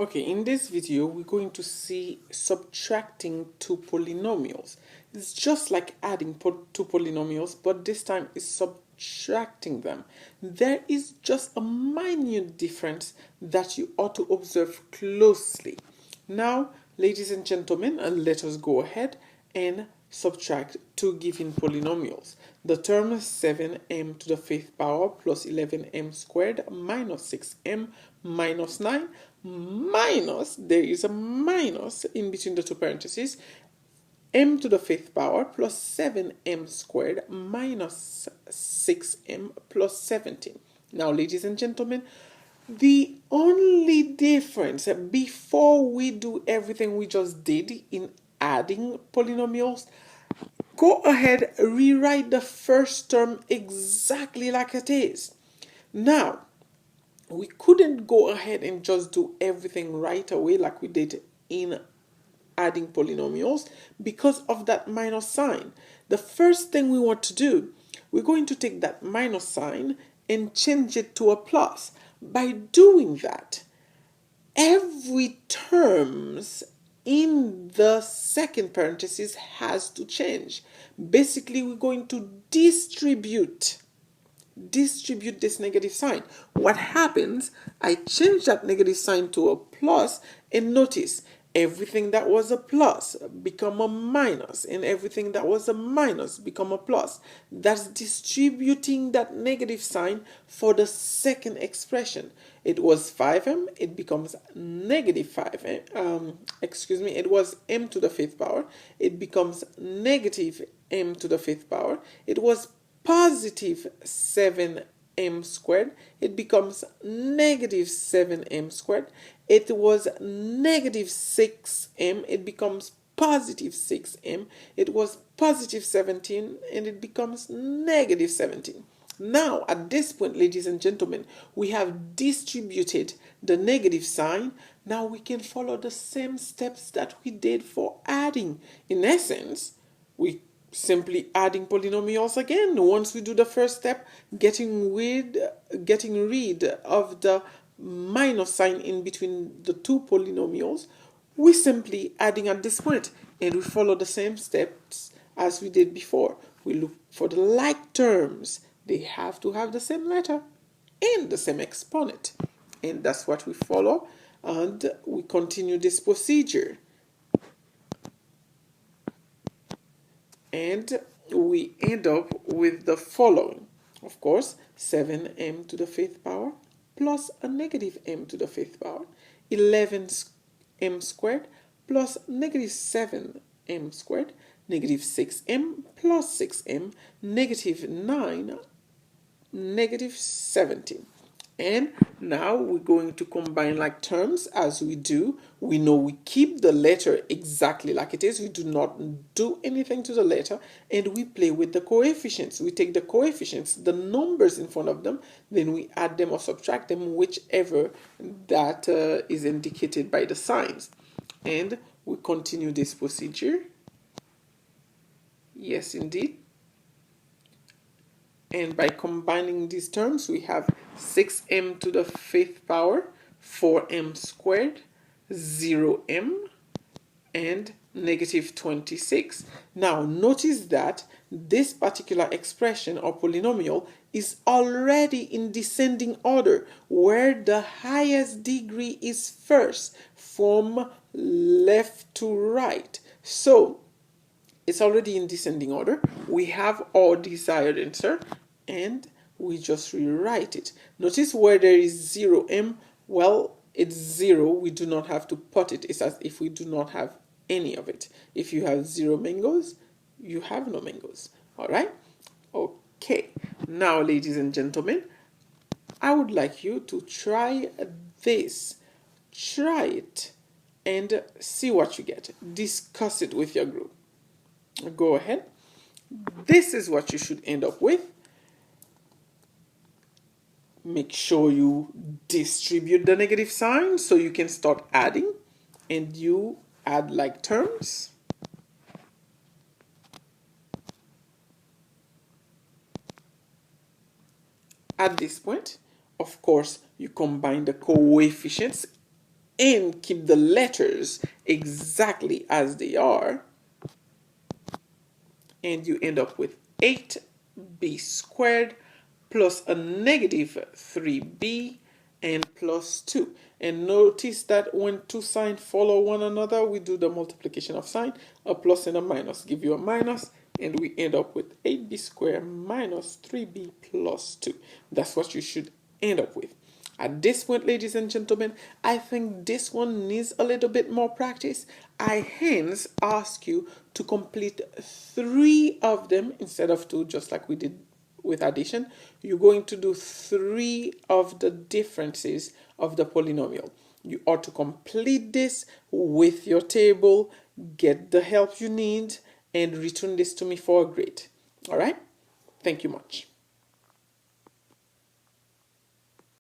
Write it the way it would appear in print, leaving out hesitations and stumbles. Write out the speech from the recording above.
Okay, in this video, we're going to see subtracting two polynomials. It's just like adding two polynomials, but this time it's subtracting them. There is just a minute difference that you ought to observe closely. Now, ladies and gentlemen, let us go ahead and subtract two given polynomials. The term 7m to the fifth power plus 11m squared minus 6m minus 9 minus, there is a minus in between the two parentheses, m to the fifth power plus 7m squared minus 6m plus 17. Now, ladies and gentlemen, the only difference before we do everything we just did in adding polynomials, go ahead, rewrite the first term exactly like it is. Now, we couldn't go ahead and just do everything right away like we did in adding polynomials because of that minus sign. The first thing we want to do, we're going to take that minus sign and change it to a plus. By doing that, every terms in the second parenthesis has to change. Basically, we're going to distribute this negative sign. What happens, I change that negative sign to a plus, and notice everything that was a plus become a minus, and everything that was a minus become a plus. That's distributing that negative sign for the second expression. It was 5m, it becomes negative 5m. It was m to the fifth power, it becomes negative m to the fifth power. It was positive 7m squared, it becomes negative 7m squared. It was negative 6m, it becomes positive 6m. It was positive 17, and it becomes negative 17. Now, at this point, ladies and gentlemen, we have distributed the negative sign. Now we can follow the same steps that we did for adding. In essence, we simply adding polynomials again. Once we do the first step, getting rid of the minus sign in between the two polynomials, we simply adding at this point, and we follow the same steps as we did before. We look for the like terms. They have to have the same letter and the same exponent, and that's what we follow, and we continue this procedure. And we end up with the following. Of course, 7m to the fifth power plus a negative m to the fifth power, 11m squared plus negative 7m squared, negative 6m plus 6m, negative 9, negative 17. And now we're going to combine like terms. As we do, we know we keep the letter exactly like it is. We do not do anything to the letter, and we play with the coefficients. We take the coefficients, the numbers in front of them, then we add them or subtract them, whichever that is indicated by the signs. And we continue this procedure. Yes, indeed. And by combining these terms, we have 6m to the fifth power, 4m squared, 0m, and negative 26. Now, notice that this particular expression or polynomial is already in descending order, where the highest degree is first, from left to right. So, it's already in descending order. We have our desired answer, and we just rewrite it. Notice where there is 0m, well, it's 0. We do not have to put it. It's as if we do not have any of it. If you have 0 mangoes, you have no mangoes. All right? Okay. Now, ladies and gentlemen, I would like you to try this. Try it and see what you get. Discuss it with your group. Go ahead. This is what you should end up with. Make sure you distribute the negative sign so you can start adding, and you add like terms. At this point, of course, you combine the coefficients and keep the letters exactly as they are, and you end up with 8b squared plus a negative 3b and plus 2. And notice that when two signs follow one another, we do the multiplication of sign. A plus and a minus give you a minus, and we end up with 8b squared minus 3b plus 2. That's what you should end up with. At this point, ladies and gentlemen, I think this one needs a little bit more practice. I hence ask you to complete 3 of them instead of 2, just like we did with addition. You're going to do 3 of the differences of the polynomial. You ought to complete this with your table, get the help you need, and return this to me for a grade. All right? Thank you much.